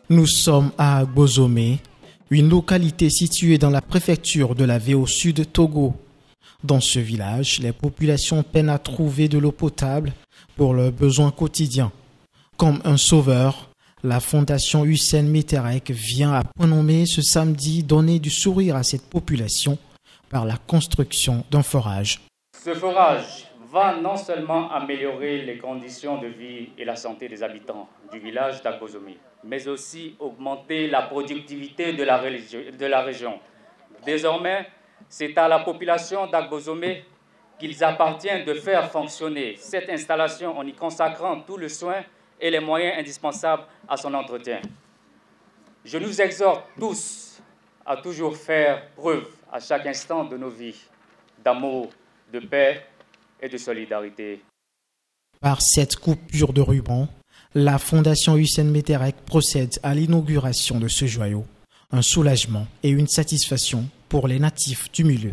Nous sommes à Agbozomé, une localité située dans la préfecture de la Vé au sud Togo. Dans ce village, les populations peinent à trouver de l'eau potable pour leurs besoins quotidiens. Comme un sauveur, la fondation Hussein Meterek vient à point nommé ce samedi donner du sourire à cette population par la construction d'un forage. Ce forage va non seulement améliorer les conditions de vie et la santé des habitants du village d'Agbozomé, mais aussi augmenter la productivité de la région. Désormais, c'est à la population d'Agbozomé qu'il appartient de faire fonctionner cette installation en y consacrant tout le soin et les moyens indispensables à son entretien. Je nous exhorte tous à toujours faire preuve à chaque instant de nos vies d'amour, de paix et de solidarité. Par cette coupure de ruban, la fondation Hussein Meterek procède à l'inauguration de ce joyau, un soulagement et une satisfaction pour les natifs du milieu.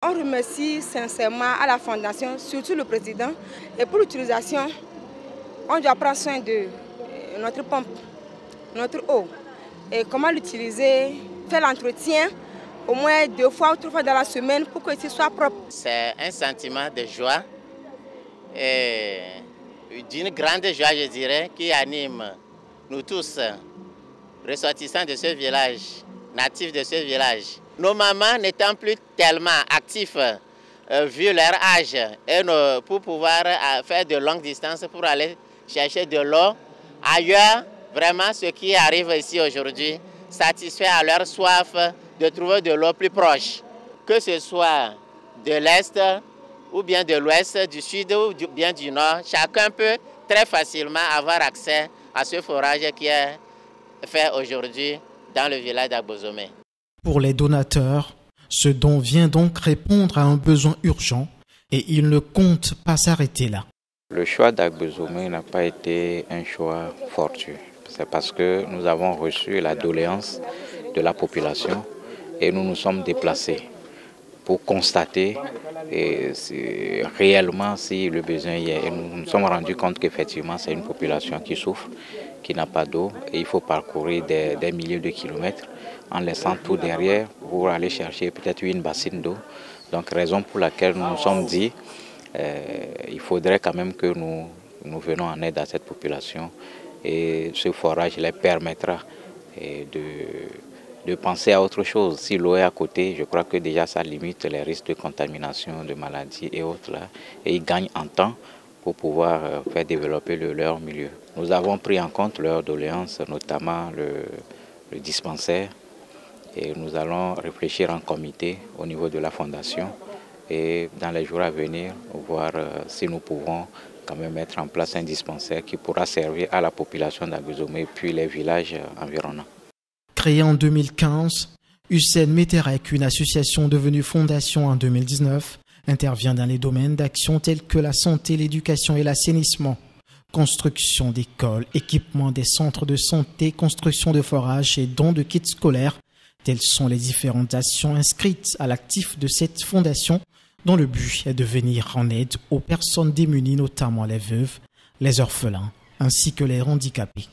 On remercie sincèrement à la fondation, surtout le président, et pour l'utilisation, on doit prendre soin de notre pompe, notre eau, et comment l'utiliser, faire l'entretien au moins 2 fois ou 3 fois dans la semaine pour que ce soit propre. C'est un sentiment de joie et d'une grande joie, je dirais, qui anime nous tous, ressortissants de ce village, natifs de ce village. Nos mamans n'étant plus tellement actifs vu leur âge et pour pouvoir faire de longues distances pour aller chercher de l'eau ailleurs, vraiment ce qui arrive ici aujourd'hui satisfait à leur soif de trouver de l'eau plus proche, que ce soit de l'Est ou bien de l'Ouest, du Sud ou bien du Nord. Chacun peut très facilement avoir accès à ce forage qui est fait aujourd'hui dans le village d'Agbozomé. Pour les donateurs, ce don vient donc répondre à un besoin urgent et il ne compte pas s'arrêter là. Le choix d'Agbozomé n'a pas été un choix fortuit. C'est parce que nous avons reçu la doléance de la population et nous nous sommes déplacés pour constater réellement si le besoin y est. Et nous nous sommes rendus compte qu'effectivement c'est une population qui souffre, qui n'a pas d'eau et il faut parcourir des milliers de kilomètres en laissant tout derrière pour aller chercher peut-être une bassine d'eau. Donc raison pour laquelle nous nous sommes dit il faudrait quand même que nous venons en aide à cette population et ce forage les permettra de penser à autre chose. Si l'eau est à côté, je crois que déjà ça limite les risques de contamination, de maladies et autres là. Et ils gagnent en temps pour pouvoir faire développer leur milieu. Nous avons pris en compte leurs doléances, notamment le dispensaire. Et nous allons réfléchir en comité au niveau de la fondation et dans les jours à venir, voir si nous pouvons quand même mettre en place un dispensaire qui pourra servir à la population d'Agbozomé puis les villages environnants. Créée en 2015, Hussein Meterek, une association devenue fondation en 2019, intervient dans les domaines d'action tels que la santé, l'éducation et l'assainissement, construction d'écoles, équipement des centres de santé, construction de forages et dons de kits scolaires. Telles sont les différentes actions inscrites à l'actif de cette fondation dont le but est de venir en aide aux personnes démunies, notamment les veuves, les orphelins ainsi que les handicapés.